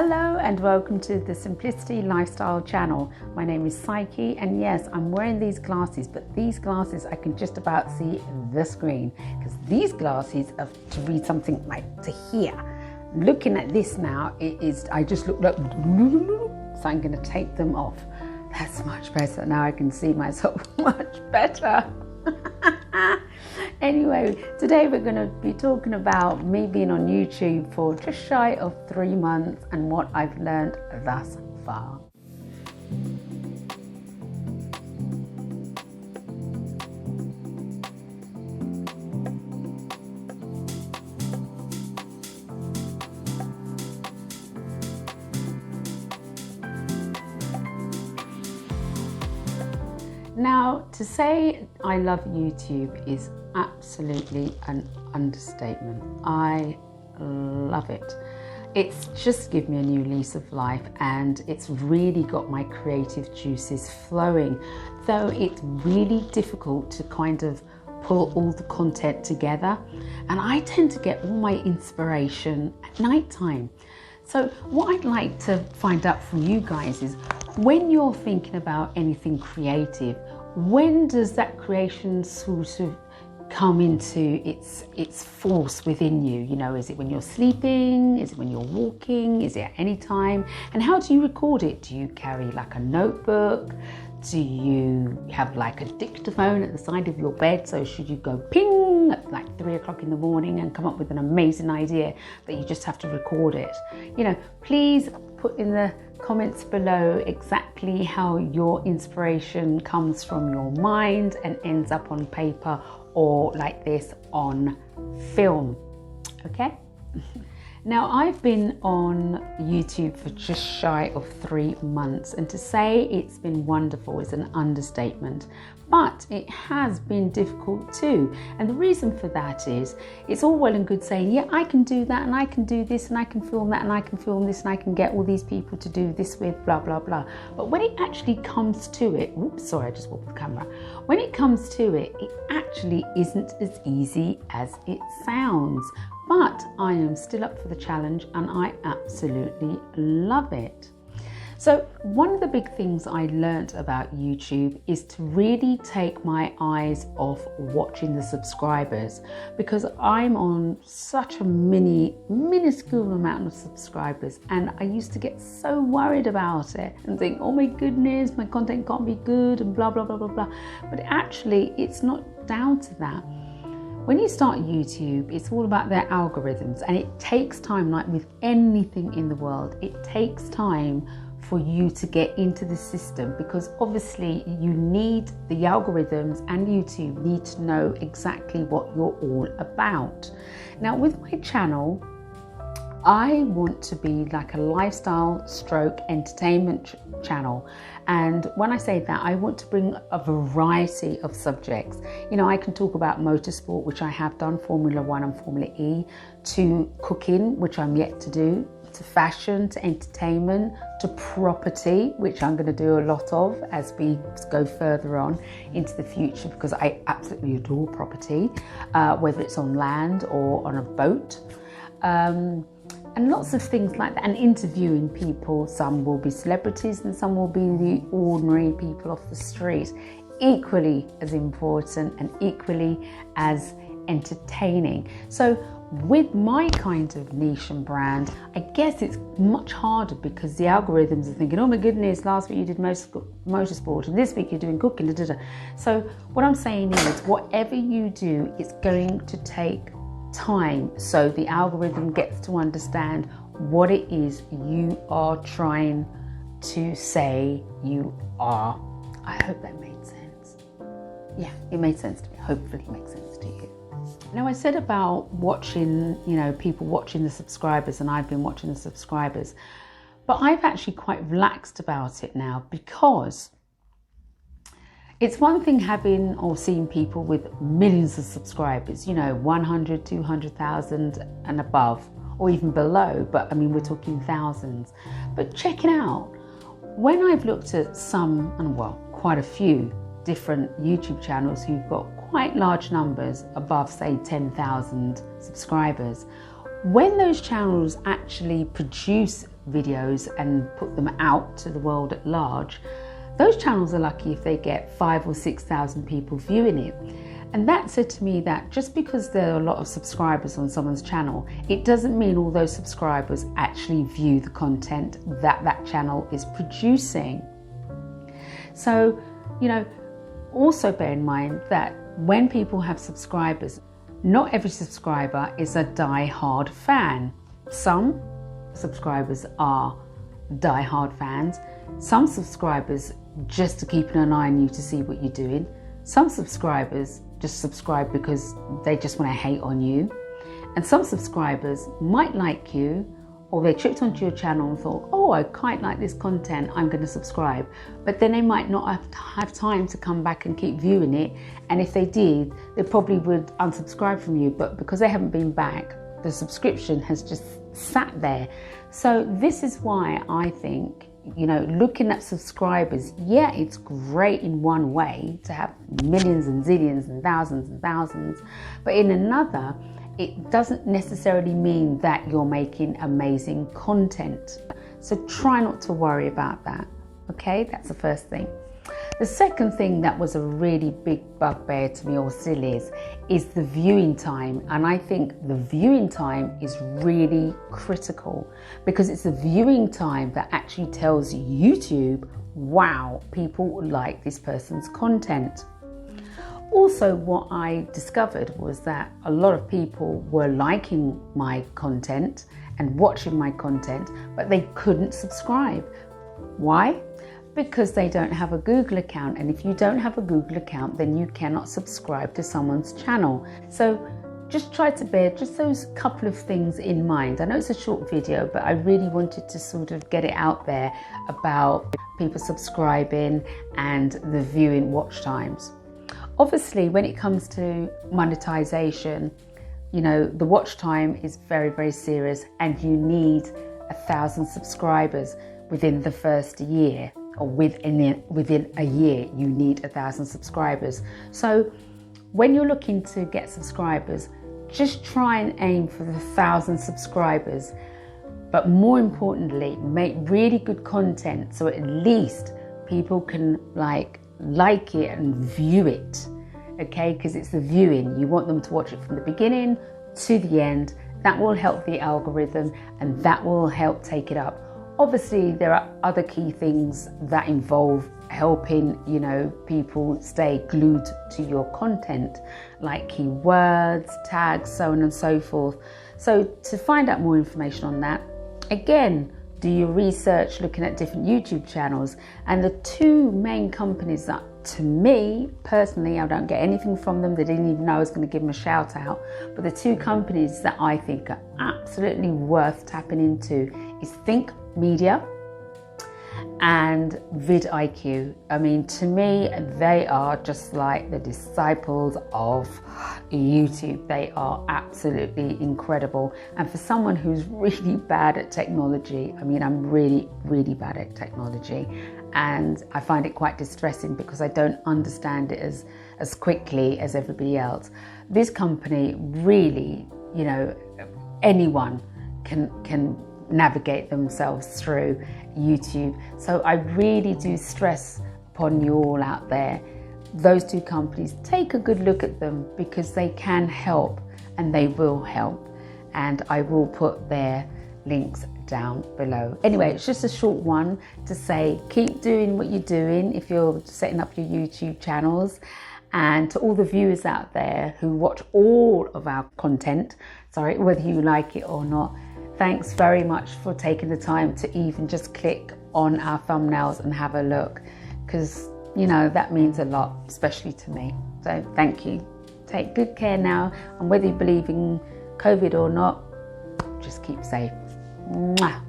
Hello and welcome to the Simplicity Lifestyle channel. My name is Psyche, and yes, I'm wearing these glasses, but these glasses I can just about see the screen because these glasses are to read something like to hear. Looking at this now, I just looked up, so I'm going to take them off. That's much better. Now I can see myself much better. Anyway, today we're going to be talking about me being on YouTube for just shy of 3 months and what I've learned thus far. Now, to say I love YouTube is absolutely an understatement. I love it. It's just given me a new lease of life, and it's really got my creative juices flowing, though it's really difficult to kind of pull all the content together, and I tend to get all my inspiration at night time. So what I'd like to find out from you guys is, when you're thinking about anything creative, when does that creation sort of come into its force within you? You know, is it when you're sleeping? Is it when you're walking? Is it at any time? And how do you record it? Do you carry like a notebook? Do you have like a dictaphone at the side of your bed? So should you go ping at like 3 o'clock in the morning and come up with an amazing idea that you just have to record it? You know, please put in the comments below exactly how your inspiration comes from your mind and ends up on paper or like this on film, okay? Now, I've been on YouTube for just shy of 3 months, and to say it's been wonderful is an understatement, but it has been difficult too. And the reason for that is, it's all well and good saying, yeah, I can do that, and I can do this, and I can film that, and I can film this, and I can get all these people to do this with blah, blah, blah. But when it actually comes to it, oops, sorry, I just walked the camera. When it comes to it, it actually isn't as easy as it sounds. But I am still up for the challenge, and I absolutely love it. So one of the big things I learnt about YouTube is to really take my eyes off watching the subscribers, because I'm on such a minuscule amount of subscribers, and I used to get so worried about it and think, oh my goodness, my content can't be good and blah, blah, blah, blah, blah. But actually, it's not down to that. When you start YouTube, it's all about their algorithms, and it takes time, like with anything in the world, it takes time for you to get into the system, because obviously you need the algorithms, and YouTube need to know exactly what you're all about. Now, with my channel, I want to be like a lifestyle stroke entertainment channel. And when I say that, I want to bring a variety of subjects. You know, I can talk about motorsport, which I have done, Formula 1 and Formula E, to cooking, which I'm yet to do, to fashion, to entertainment, to property, which I'm going to do a lot of as we go further on into the future, because I absolutely adore property, whether it's on land or on a boat. And lots of things like that, and interviewing people. Some will be celebrities and some will be the ordinary people off the street. Equally as important and equally as entertaining. So with my kind of niche and brand, I guess it's much harder, because the algorithms are thinking, oh my goodness, last week you did motorsport and this week you're doing cooking. Da, da, da. So what I'm saying is, whatever you do, it's going to take time, so the algorithm gets to understand what it is you are trying to say you are. I hope that made sense. Yeah, it made sense to me. Hopefully it makes sense to you. Now, I said about watching, you know, people watching the subscribers, and I've been watching the subscribers, but I've actually quite relaxed about it now, because it's one thing having or seeing people with millions of subscribers, you know, 100, 200,000 and above, or even below, but I mean, we're talking thousands. But check it out. When I've looked at some, and well, quite a few different YouTube channels who've got quite large numbers, above say 10,000 subscribers, when those channels actually produce videos and put them out to the world at large, those channels are lucky if they get 5,000 or 6,000 people viewing it. And that said to me that just because there are a lot of subscribers on someone's channel, it doesn't mean all those subscribers actually view the content that that channel is producing. So, also bear in mind that when people have subscribers, not every subscriber is a die-hard fan. Some subscribers are die-hard fans. Some subscribers just to keep an eye on you to see what you're doing. Some subscribers just subscribe because they just want to hate on you. And some subscribers might like you, or they tripped onto your channel and thought, oh, I quite like this content, I'm going to subscribe. But then they might not have time to come back and keep viewing it. And if they did, they probably would unsubscribe from you. But because they haven't been back, the subscription has just sat there. So this is why I think, looking at subscribers, yeah, it's great in one way to have millions and zillions and thousands, but in another, it doesn't necessarily mean that you're making amazing content. So try not to worry about that. Okay, that's the first thing. The second thing that was a really big bugbear to me, or still is the viewing time. And I think the viewing time is really critical, because it's the viewing time that actually tells YouTube, wow, people like this person's content. Also, what I discovered was that a lot of people were liking my content and watching my content, but they couldn't subscribe. Why? Because they don't have a Google account, and if you don't have a Google account, then you cannot subscribe to someone's channel. So just try to bear just those couple of things in mind. I know it's a short video, but I really wanted to sort of get it out there about people subscribing and the viewing watch times. Obviously, when it comes to monetization, the watch time is very, very serious, and you need 1,000 subscribers within the first year. Or within a year, you need 1,000 subscribers. So when you're looking to get subscribers, just try and aim for the 1,000 subscribers. But more importantly, make really good content so at least people can like it and view it. Okay, because it's the viewing. You want them to watch it from the beginning to the end. That will help the algorithm, and that will help take it up. Obviously, there are other key things that involve helping, people stay glued to your content, like keywords, tags, so on and so forth. So to find out more information on that, again, do your research looking at different YouTube channels. And the two main companies that, to me, personally, I don't get anything from them. They didn't even know I was going to give them a shout out. But the two companies that I think are absolutely worth tapping into is thinkmedia and vidiq. I mean, to me, they are just like the disciples of YouTube. They are absolutely incredible. And for someone who's really bad at technology, I mean, I'm really, really bad at technology. And I find it quite distressing because I don't understand it as quickly as everybody else. This company really, anyone can navigate themselves through YouTube. So I really do stress upon you all out there, those two companies, take a good look at them, because they can help and they will help. And I will put their links down below. Anyway, it's just a short one to say, keep doing what you're doing if you're setting up your YouTube channels. And to all the viewers out there who watch all of our content, whether you like it or not, thanks very much for taking the time to even just click on our thumbnails and have a look, because that means a lot, especially to me. So thank you. Take good care now, and whether you believe in COVID or not, just keep safe. Mwah.